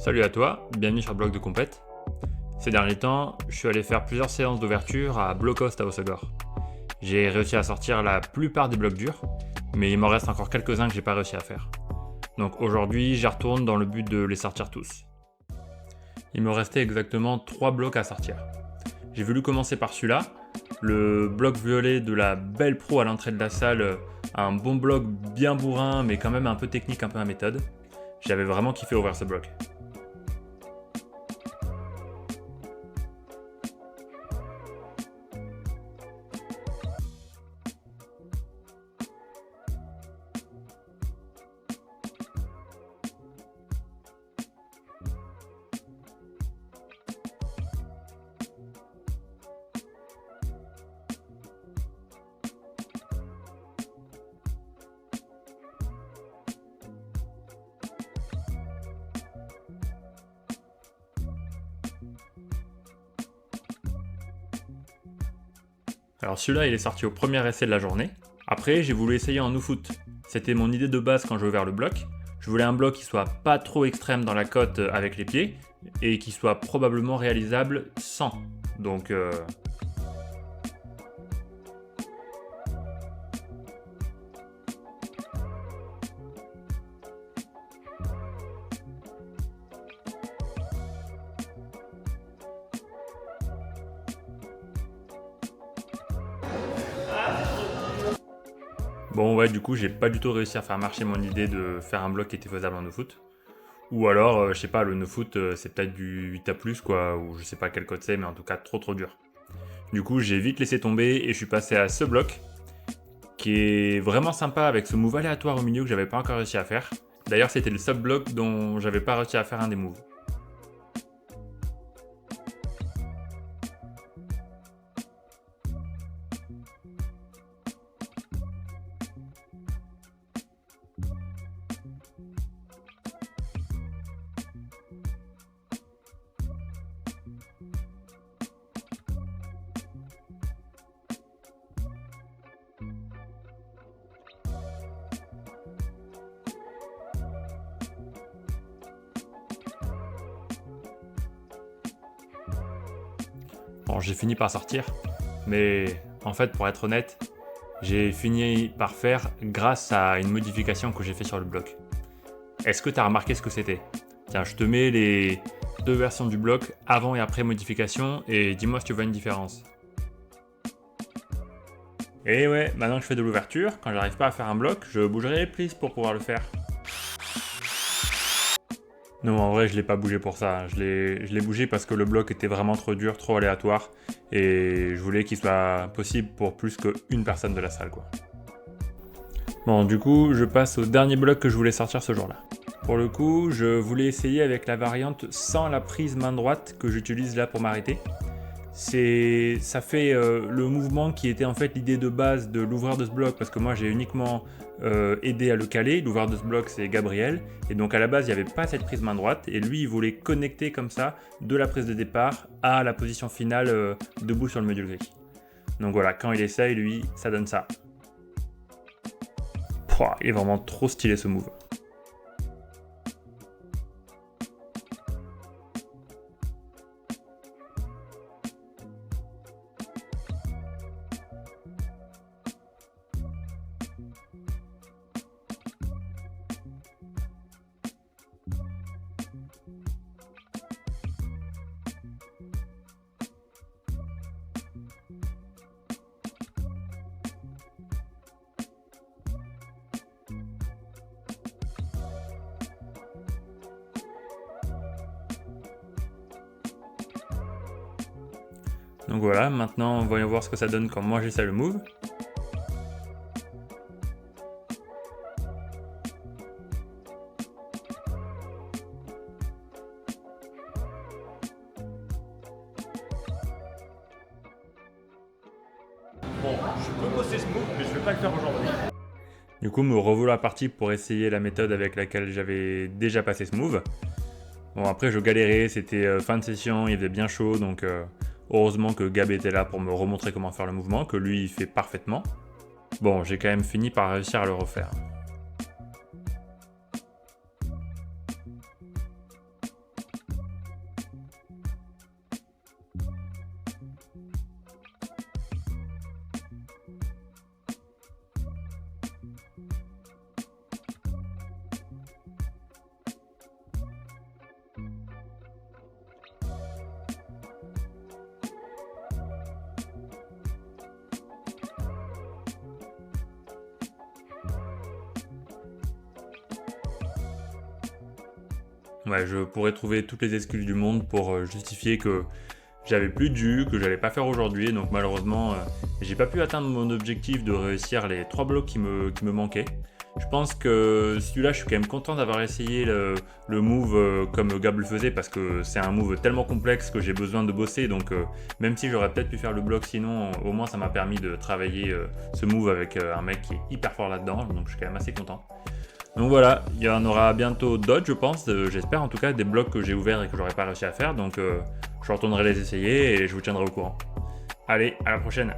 Salut à toi, bienvenue sur le blog de Compète. Ces derniers temps, je suis allé faire plusieurs séances d'ouverture à Blockhost à Hossegor. J'ai réussi à sortir la plupart des blocs durs, mais il m'en reste encore quelques-uns que j'ai pas réussi à faire. Donc aujourd'hui, j'y retourne dans le but de les sortir tous. Il me restait exactement 3 blocs à sortir. J'ai voulu commencer par celui-là, le bloc violet de la belle pro à l'entrée de la salle, un bon bloc bien bourrin mais quand même un peu technique, un peu à méthode. J'avais vraiment kiffé ouvrir ce bloc. Alors celui-là, il est sorti au premier essai de la journée. Après, j'ai voulu essayer en no-foot. C'était mon idée de base quand j'ai ouvert le bloc. Je voulais un bloc qui soit pas trop extrême dans la cote avec les pieds et qui soit probablement réalisable sans. Donc Bon ouais, du coup, j'ai pas du tout réussi à faire marcher mon idée de faire un bloc qui était faisable en no-foot. Ou alors, je sais pas, le no-foot, c'est peut-être du 8A+, quoi, ou je sais pas quel code c'est, mais en tout cas trop dur. Du coup, j'ai vite laissé tomber et je suis passé à ce bloc, qui est vraiment sympa avec ce move aléatoire au milieu que j'avais pas encore réussi à faire. D'ailleurs, c'était le sub-bloc dont j'avais pas réussi à faire un des moves. Bon, j'ai fini par sortir, mais en fait, pour être honnête, j'ai fini par faire grâce à une modification que j'ai fait sur le bloc. Est-ce que tu as remarqué ce que c'était? Tiens, je te mets les deux versions du bloc avant et après modification et dis-moi si tu vois une différence. Et ouais, maintenant que je fais de l'ouverture, quand j'arrive pas à faire un bloc, je bougerai les plis pour pouvoir le faire. Non, en vrai, je l'ai pas bougé pour ça. Je l'ai bougé parce que le bloc était vraiment trop dur, trop aléatoire, et je voulais qu'il soit possible pour plus qu'une personne de la salle, quoi. Bon, du coup, je passe au dernier bloc que je voulais sortir ce jour-là. Pour le coup, je voulais essayer avec la variante sans la prise main droite que j'utilise là pour m'arrêter. Ça fait le mouvement qui était en fait l'idée de base de l'ouvreur de ce bloc, parce que moi j'ai uniquement aidé à le caler. L'ouvreur de ce bloc c'est Gabriel, et donc à la base il n'y avait pas cette prise main droite, et lui il voulait connecter comme ça de la prise de départ à la position finale debout sur le module gris. Donc voilà, quand il essaye, lui, ça donne ça. Pouah, il est vraiment trop stylé ce move. Donc voilà, maintenant voyons voir ce que ça donne quand moi j'essaie le move. Bon, je peux bosser ce move, mais je vais pas le faire aujourd'hui. Du coup, me revoilà parti pour essayer la méthode avec laquelle j'avais déjà passé ce move. Bon, après, je galérais, c'était fin de session, il faisait bien chaud, donc heureusement que Gab était là pour me remontrer comment faire le mouvement, que lui, il fait parfaitement. Bon, j'ai quand même fini par réussir à le refaire. Ouais, je pourrais trouver toutes les excuses du monde pour justifier que j'avais plus de jus, que j'allais pas faire aujourd'hui, donc malheureusement, j'ai pas pu atteindre mon objectif de réussir les 3 blocs qui me manquaient. Je pense que celui-là, je suis quand même content d'avoir essayé le move comme Gab le faisait, parce que c'est un move tellement complexe que j'ai besoin de bosser, donc même si j'aurais peut-être pu faire le bloc sinon, au moins ça m'a permis de travailler ce move avec un mec qui est hyper fort là-dedans, donc je suis quand même assez content. Donc voilà, il y en aura bientôt d'autres, je pense, j'espère en tout cas, des blocs que j'ai ouverts et que j'aurais pas réussi à faire, donc je retournerai les essayer et je vous tiendrai au courant. Allez, à la prochaine!